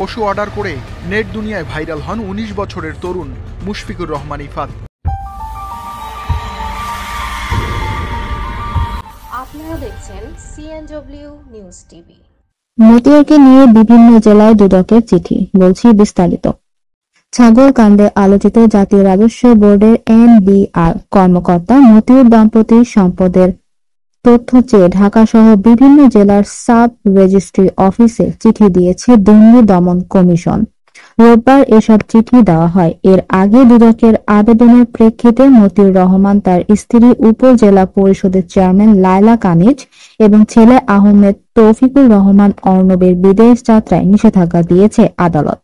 পশু অর্ডার করে নেট দুনিয়ায় ভাইরাল হন ১৯ বছরের তরুণ মুশফিকুর রহমান ইফাত। আপনারা দেখছেন CNW নিউজ টিভি। মতিয়ারকে নিয়ে বিভিন্ন জেলায় দুদকের চিঠি, বলছি বিস্তারিত। ছাগলকাণ্ডে আলোচিত জাতীয় রাজস্ব বোর্ডের NBR কর্মকর্তা মতিউর দম্পতির সম্পদের তথ্য চেয়ে ঢাকা সহ বিভিন্ন জেলার সাব রেজিস্ট্রি অফিসে চিঠি দিয়েছে দুর্নীতি দমন কমিশন। রোববার এসব চিঠি দেওয়া হয়। এর আগে দুদকের আবেদনের প্রেক্ষিতে মতিউর রহমান, তার স্ত্রী, উপজেলা পরিষদের চেয়ারম্যান লায়লা কানিজ এবং ছেলে আহমেদ তৌফিকুর রহমান অর্ণবের বিদেশ যাত্রায় নিষেধাজ্ঞা দিয়েছে আদালত।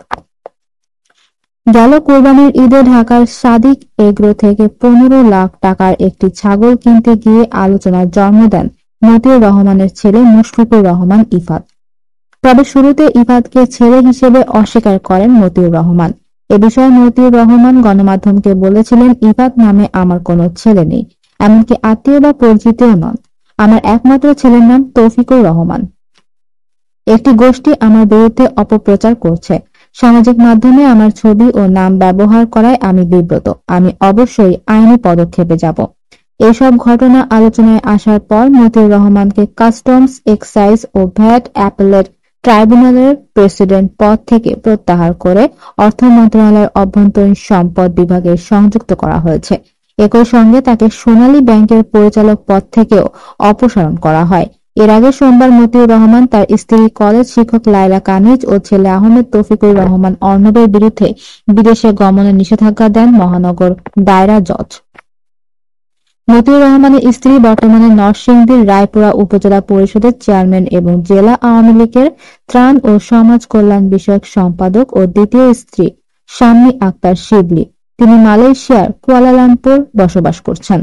গেল কোরবানির ঈদে ঢাকার সাদিক এগ্রো থেকে 15 লাখ টাকার একটি ছাগল কিনতে গিয়ে আলোচনার জন্ম দেন মতিউর রহমানের ছেলে মুশফিকুর রহমান ইফাত। তবে শুরুতে ইফাতকে ছেলে হিসেবে অস্বীকার করেন মতিউর রহমান। এ বিষয়ে মতিউর রহমান গণমাধ্যমকে বলেছিলেন, ইফাত নামে আমার কোনো ছেলে নেই, এমনকি আত্মীয় বা পরিচিতও নন। আমার একমাত্র ছেলের নাম তৌফিকুর রহমান। একটি গোষ্ঠী আমার বিরুদ্ধে অপপ্রচার করছে। সামাজিক মাধ্যমে আমার ছবি ও নাম ব্যবহার করায় আমি বিব্রত। আমি অবশ্যই আইনি পদক্ষেপে যাব। এসব ঘটনা আলোচনায় আসার পর মতিউর রহমানকে কাস্টমস, এক্সাইজ ও ভ্যাট অ্যাপেলেট ট্রাইব্যুনালের প্রেসিডেন্ট পদ থেকে প্রত্যাহার করে অর্থ মন্ত্রণালয়ের অভ্যন্তরীণ সম্পদ বিভাগে সংযুক্ত করা হয়েছে। একই সঙ্গে তাকে সোনালী ব্যাংকের পরিচালক পদ থেকেও অপসারণ করা হয়। এর আগে সোমবার মতিউর রহমান তার স্ত্রী, কলেজ শিক্ষক লায়লা কানিজ ও ছেলে আহমেদ তৌফিকুর রহমান অর্ণবের বিরুদ্ধে বিদেশে গমনের নিষেধাজ্ঞা দেন মহানগর দায়রা জজ। মতিউর রহমানের স্ত্রী বর্তমানে নরসিংদীর রায়পুরা উপজেলা পরিষদের চেয়ারম্যান এবং জেলা আওয়ামী লীগের ত্রাণ ও সমাজ কল্যাণ বিষয়ক সম্পাদক ও দ্বিতীয় স্ত্রী শাম্মী আক্তার শিবলী। তিনি মালয়েশিয়ার কুয়ালালামপুর বসবাস করছেন।